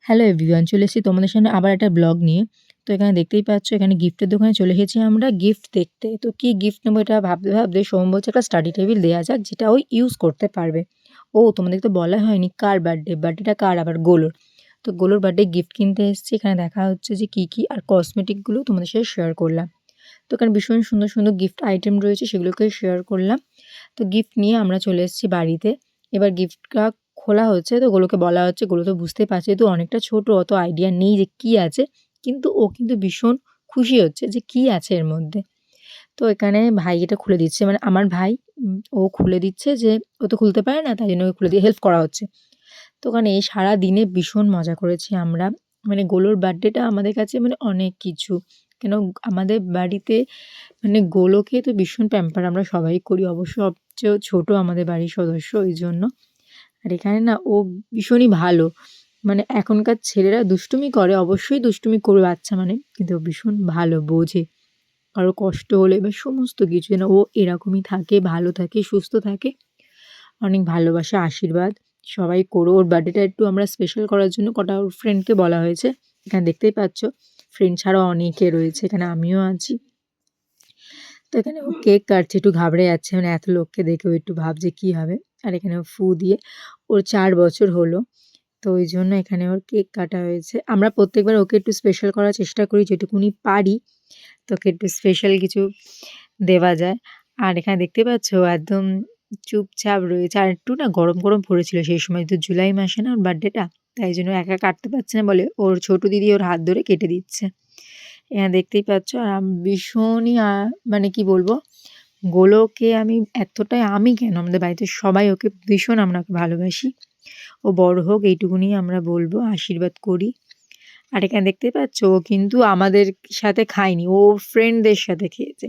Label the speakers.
Speaker 1: Hello everyone, চলে এসেছি তোমাদের সামনে আবার একটা ব্লগ নিয়ে। তো এখানে দেখতেই পাচ্ছ, এখানে গিফটের দোকানে চলে এসেছি আমরা গিফট দেখতে। তো কি গিফট নেবো এটা ভাবতে ভাবতে সোম বলছে একটা স্টাডি টেবিল দেওয়া যাক, যেটা ওই ইউজ করতে পারবে। ও তোমাদের তো বলা হয়নি কার বার্থডে, বার্থডেটা কার আবার গোলোর। তো গোলোর বার্থডে গিফট কিনতে এসেছি। এখানে দেখা হচ্ছে যে কী কী আর কসমেটিকগুলো তোমাদের সাথে শেয়ার করলাম। তো এখানে ভীষণ সুন্দর সুন্দর গিফট আইটেম রয়েছে, সেগুলোকে শেয়ার করলাম। তো গিফট নিয়ে আমরা চলে এসেছি বাড়িতে। এবার গিফটটা খোলা হচ্ছে, তো গোলুকে বলা হচ্ছে, গোলু তো বুঝতেই পারছে যেহেতু অনেকটা ছোট, অত আইডিয়া নেই যে কী আছে, কিন্তু ও কিন্তু ভীষণ খুশি হচ্ছে যে কী আছে এর মধ্যে। তো এখানে ভাই এটা খুলে দিচ্ছে, মানে আমার ভাই ও খুলে দিচ্ছে, যে ও তো খুলতে পারে না, তাই জন্য ওকে খুলে দিয়ে হেল্প করা হচ্ছে। তো ওখানে এই সারাদিনে ভীষণ মজা করেছি আমরা। মানে গোলুর বার্থডেটা আমাদের কাছে মানে অনেক কিছু। কেন আমাদের বাড়িতে মানে গোলুকে তো ভীষণ প্যাম্পার আমরা সবাই করি। অবশ্য সবচেয়ে ছোট আমাদের বাড়ির সদস্য, ওই জন্য। আর এখানে না ও ভীষণই ভালো। মানে এখনকার ছেলেরা দুষ্টুমি করে, অবশ্যই দুষ্টুমি করবে বাচ্চা মানে, কিন্তু ও ভীষণ ভালো, বোঝে। কারো কষ্ট হলে বা সমস্ত কিছু যেন ও এরকমই থাকে, ভালো থাকে, সুস্থ থাকে। অনেক ভালোবাসা, আশীর্বাদ সবাই করো। ওর বার্থডেটা একটু আমরা স্পেশাল করার জন্য কটা ওর ফ্রেন্ডকে বলা হয়েছে। এখানে দেখতেই পাচ্ছ ফ্রেন্ড ছাড়াও অনেকে রয়েছে, এখানে আমিও আছি। তো এখানে ও কেক কাটছে, একটু ঘাবড়ে যাচ্ছে, মানে এত লোককে দেখে ও একটু ভাবছে কী হবে। আর এখানে ও ফু দিয়ে, ওর 4 বছর হলো। তো ওই জন্য এখানে ওর কেক কাটা হয়েছে। আমরা প্রত্যেকবার ওকে একটু স্পেশাল করার চেষ্টা করি, যেটুকুনি পারি। তো ওকে একটু স্পেশাল কিছু দেওয়া যায়। আর এখানে দেখতে পাচ্ছ ও একদম চুপচাপ রয়েছে। আর একটু না গরম, গরম পড়েছিল সেই সময়, তো জুলাই মাসে না ওর বার্থডেটা। তাই জন্য একা কাটতে পারছে না বলে ওর ছোট দিদি ওর হাত ধরে কেটে দিচ্ছে। এখানে দেখতেই পাচ্ছ। আর ভীষণই মানে কি বলবো, গোলোকে আমি এতটাই, আমি কেন আমাদের বাড়িতে সবাই ওকে ভীষণ আমরা ওকে ভালোবাসি। ও বড় হোক এইটুকুনি আমরা বলবো, আশীর্বাদ করি। আর এখানে দেখতেই পাচ্ছ ও কিন্তু আমাদের সাথে খায়নি, ও ফ্রেন্ডদের সাথে খেয়েছে।